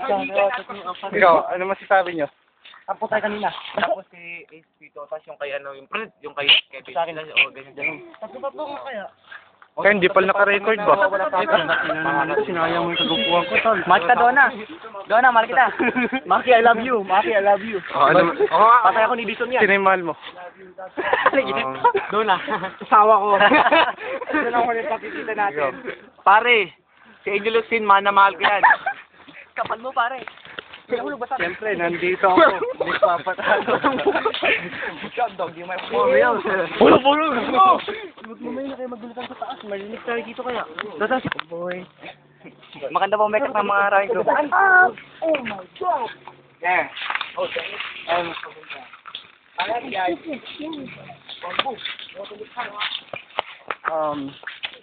Ikaw, ano masasabi nyo? Tapos tayo kanina. Tapos si Ace Pito, tapos yung kay ano, yung kay Kevin. Sa akin. O, ganyan. Tatlo nga kaya. Kaya hindi pala naka-record ba? Sinayang mo yung kagupuan ko, tol. Mahal ka, Donna. Donna, mahal kita. Maki, I love you. Maki, I love you. Patay ako ni Bison yan. Sino yung mahal mo? Donna. Kasawa ko. Ito lang ulit pakikita natin. Pare, si Angel Lucin, mahal ko yan. Kapal mo, pare. Siyempre, nandito ako. Hindi papatalo. Dog, di may pumamaya. Pulo! Huwag mo na kayo magulutan sa taas. Marinig tayo dito kaya. Dada, boy. Maganda po make-up ng mga rawing group. Oh my God! Yeah.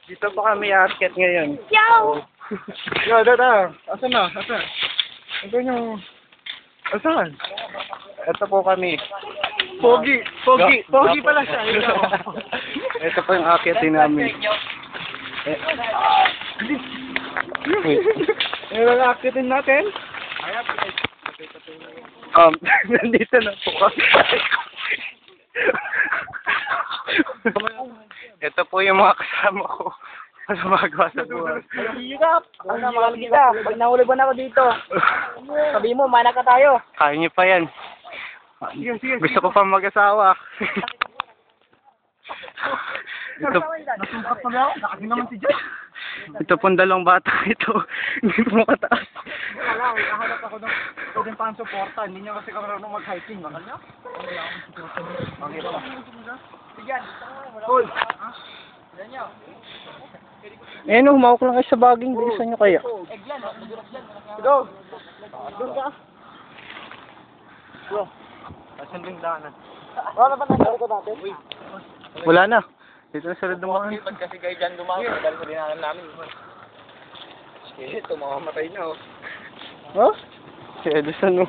Dito pa kami aakyat ngayon. Yo, dada. Asan na? Asan? Ito nyo. Asan? Ito po kami. Pogi pala siya. Ito po yung akyatin namin. Ano ang akyatin natin? Nandito na po kami. Ito po yung mga kasama ko. Lumagawa sa buhay. Hirap! Ano, mahal kita. Pag nahuli ba na ako dito, sabi mo, mana ka tayo. Kaya niyo pa yan. Gusto ko pa mag-asawa. Ito, Nasungkat pa ako. Nakasing naman si Joy. ito pong dalawang bata ito. Hindi po makataas. Wala, kahanap ako ng pwedeng pang suporta. Hindi niya kasi karunong mag-hiking. Bakal niya? Sige, Paul. Ayun, humawak lang kayo sa baging. Bilisan nyo kaya. Go! Doon ka. Go. Asan yung daanan? Wala ba nangyari ko natin? Wala na. Dito na sa red naman. Ba't kasi kayo dyan dumakas dahil sa dinanan namin. Shit, mamamatay na oh. Huh? Si Edison, no?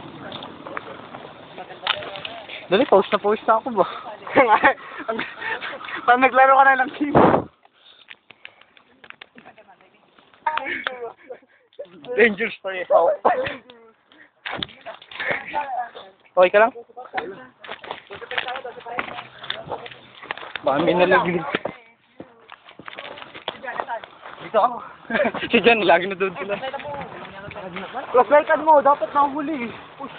Dali, pause na ako ba? Pag naglaro ka na ng team. Dangerous pa rin. Okay ka lang? Baka may nalaglig. Dito ako. Si Jan, lagi na doon sila. Flashlight mo, dapat nahuli. Push.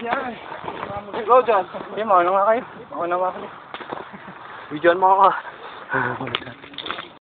Yan. Go, John. Sige, mauna nga kayo. Mauna nga kayo. Video mo ako.